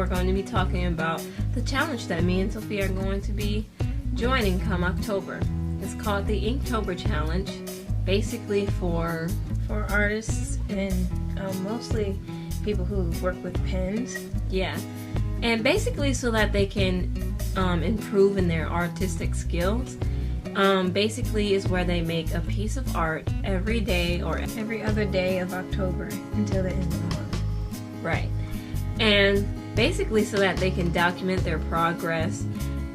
we're going to be talking about the challenge that me and Sophia are going to be joining come October. It's called the Inktober Challenge, basically for artists and mostly people who work with pens. Yeah, and basically so that they can improve in their artistic skills. Basically is where they make a piece of art every day or every other day of October until the end of the month. Right. And basically so that they can document their progress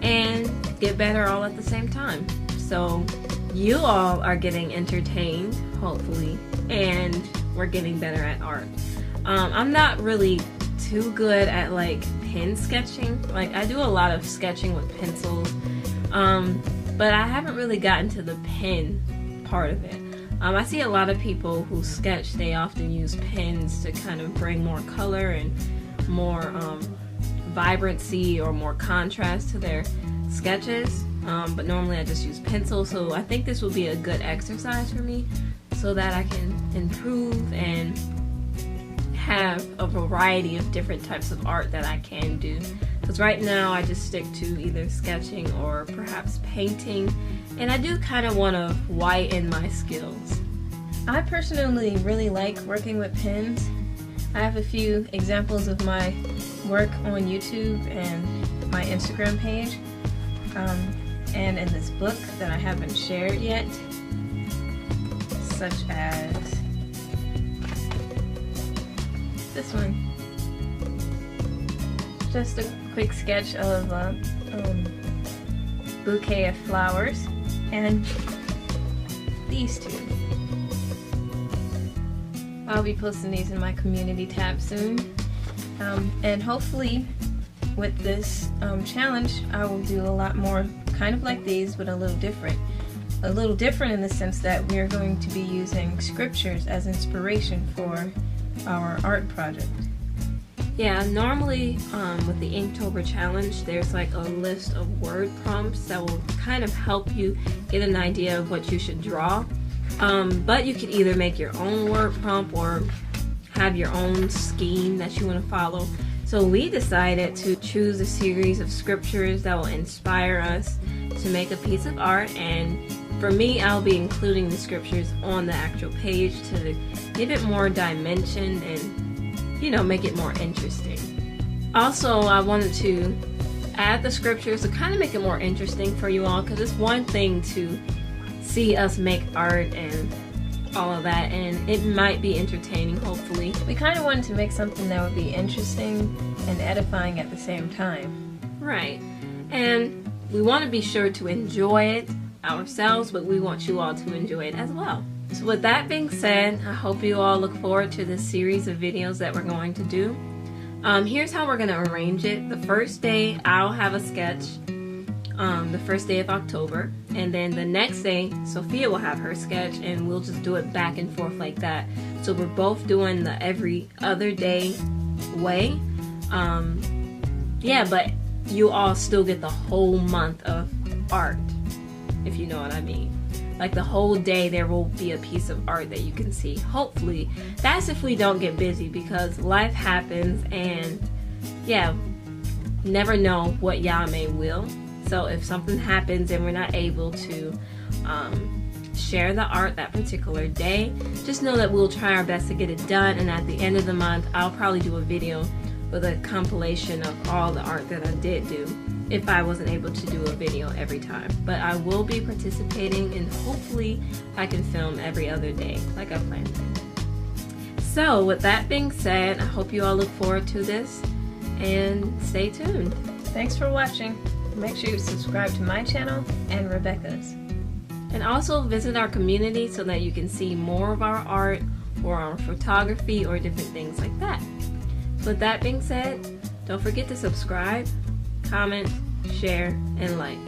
and get better all at the same time. So you all are getting entertained, hopefully, and we're getting better at art. I'm not really too good at like pen sketching. Like I do a lot of sketching with pencils, but I haven't really gotten to the pen part of it. I see a lot of people who sketch, they often use pens to kind of bring more color and more vibrancy or more contrast to their sketches, but normally I just use pencil. So I think this will be a good exercise for me so that I can improve and have a variety of different types of art that I can do. Because right now I just stick to either sketching or perhaps painting, and I do kind of want to widen my skills. I personally really like working with pens. I have a few examples of my work on YouTube and my Instagram page, and in this book that I haven't shared yet, such as this one. Just a quick sketch of a bouquet of flowers, and these two. I'll be posting these in my community tab soon, and hopefully with this challenge I will do a lot more kind of like these, but a little different. A little different in the sense that we are going to be using scriptures as inspiration for our art project. Yeah, normally with the Inktober challenge, there's like a list of word prompts that will kind of help you get an idea of what you should draw. But you could either make your own word prompt or have your own scheme that you want to follow. So we decided to choose a series of scriptures that will inspire us to make a piece of art, and for me, I'll be including the scriptures on the actual page to give it more dimension and, you know, make it more interesting. Also, I wanted to add the scriptures to kind of make it more interesting for you all, because it's one thing to see us make art and all of that, and it might be entertaining, hopefully. We kind of wanted to make something that would be interesting and edifying at the same time. Right. And we want to be sure to enjoy it ourselves, but we want you all to enjoy it as well. So with that being said, I hope you all look forward to this series of videos that we're going to do. Here's how we're going to arrange it. The first day I'll have a sketch, the first day of October, and then the next day Sophia will have her sketch, and we'll just do it back and forth like that. So we're both doing the every other day way. Yeah, but you all still get the whole month of art, if you know what I mean. Like the whole day there will be a piece of art that you can see, hopefully. That's if we don't get busy, because life happens, and yeah, never know what Yah may will. So if something happens and we're not able to share the art that particular day, just know that we'll try our best to get it done, and at the end of the month I'll probably do a video with a compilation of all the art that I did do, if I wasn't able to do a video every time. But I will be participating, and hopefully I can film every other day like I planned to. So with that being said, I hope you all look forward to this, and stay tuned. Thanks for watching. Make sure you subscribe to my channel and Rebecca's. And also visit our community so that you can see more of our art or our photography or different things like that. With that being said, don't forget to subscribe, comment, share, and like.